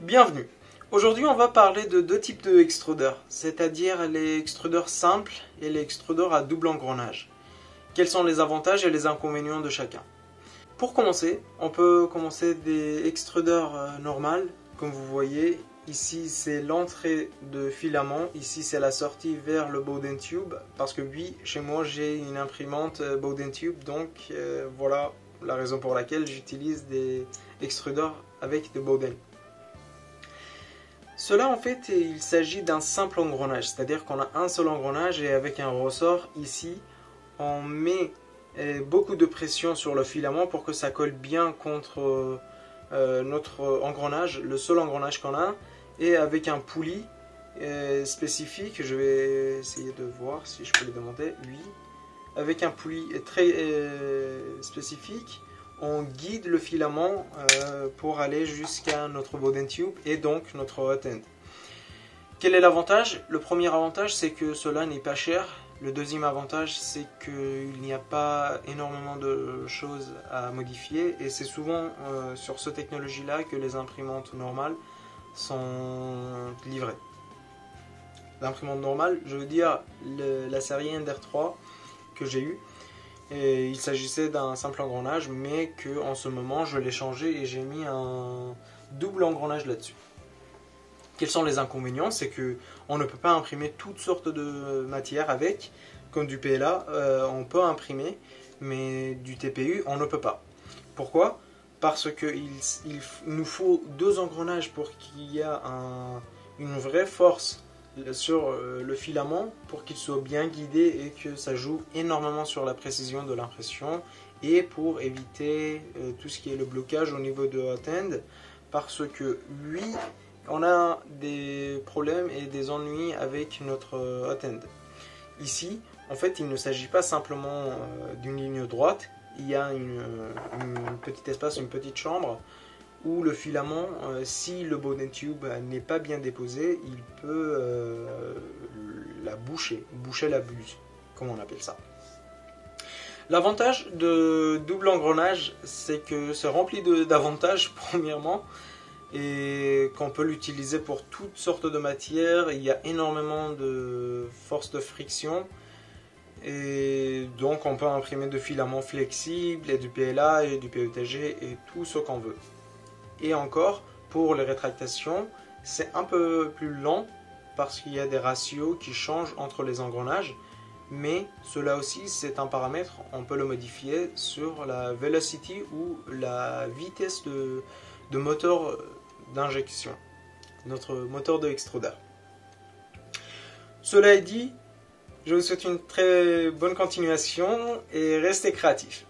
Bienvenue. Aujourd'hui, on va parler de deux types d'extrudeurs, c'est-à-dire les extrudeurs simples et les extrudeurs à double engrenage. Quels sont les avantages et les inconvénients de chacun? Pour commencer, on peut commencer des extrudeurs normaux, comme vous voyez. Ici, c'est l'entrée de filament, ici c'est la sortie vers le Bowden Tube, parce que oui, chez moi j'ai une imprimante Bowden Tube, donc voilà la raison pour laquelle j'utilise des extrudeurs avec de Bowden. Cela en fait, il s'agit d'un simple engrenage, c'est-à-dire qu'on a un seul engrenage et avec un ressort ici, on met beaucoup de pression sur le filament pour que ça colle bien contre notre engrenage, le seul engrenage qu'on a, et avec un poulie spécifique. Je vais essayer de voir si je peux le demander. Oui, avec un poulie très spécifique, on guide le filament pour aller jusqu'à notre Bowden Tube et donc notre hot end. Quel est l'avantage? Le premier avantage, c'est que cela n'est pas cher. Le deuxième avantage, c'est qu'il n'y a pas énormément de choses à modifier et c'est souvent sur cette technologie-là que les imprimantes normales sont livrées. L'imprimante normale, je veux dire la série Ender 3 que j'ai eue. Et il s'agissait d'un simple engrenage, mais que en ce moment je l'ai changé et j'ai mis un double engrenage là-dessus. Quels sont les inconvénients? C'est que on ne peut pas imprimer toutes sortes de matières avec, comme du PLA, on peut imprimer, mais du TPU on ne peut pas. Pourquoi? Parce qu'il nous faut deux engrenages pour qu'il y ait une vraie force sur le filament pour qu'il soit bien guidé et que ça joue énormément sur la précision de l'impression et pour éviter tout ce qui est le blocage au niveau de hot end, parce que oui, on a des problèmes et des ennuis avec notre hot end. Ici, en fait, il ne s'agit pas simplement d'une ligne droite, il y a une petit espace, une petite chambre où le filament, si le Bowden Tube n'est pas bien déposé, il peut la boucher la buse, comme on appelle ça. L'avantage de double engrenage, c'est que c'est rempli d'avantages, premièrement, et qu'on peut l'utiliser pour toutes sortes de matières. Il y a énormément de force de friction, et donc on peut imprimer de filaments flexibles, et du PLA, et du PETG, et tout ce qu'on veut. Et encore, pour les rétractations, c'est un peu plus lent parce qu'il y a des ratios qui changent entre les engrenages. Mais cela aussi, c'est un paramètre, on peut le modifier sur la velocity ou la vitesse de moteur d'injection, notre moteur de extrudeur. Cela dit, je vous souhaite une très bonne continuation et restez créatifs.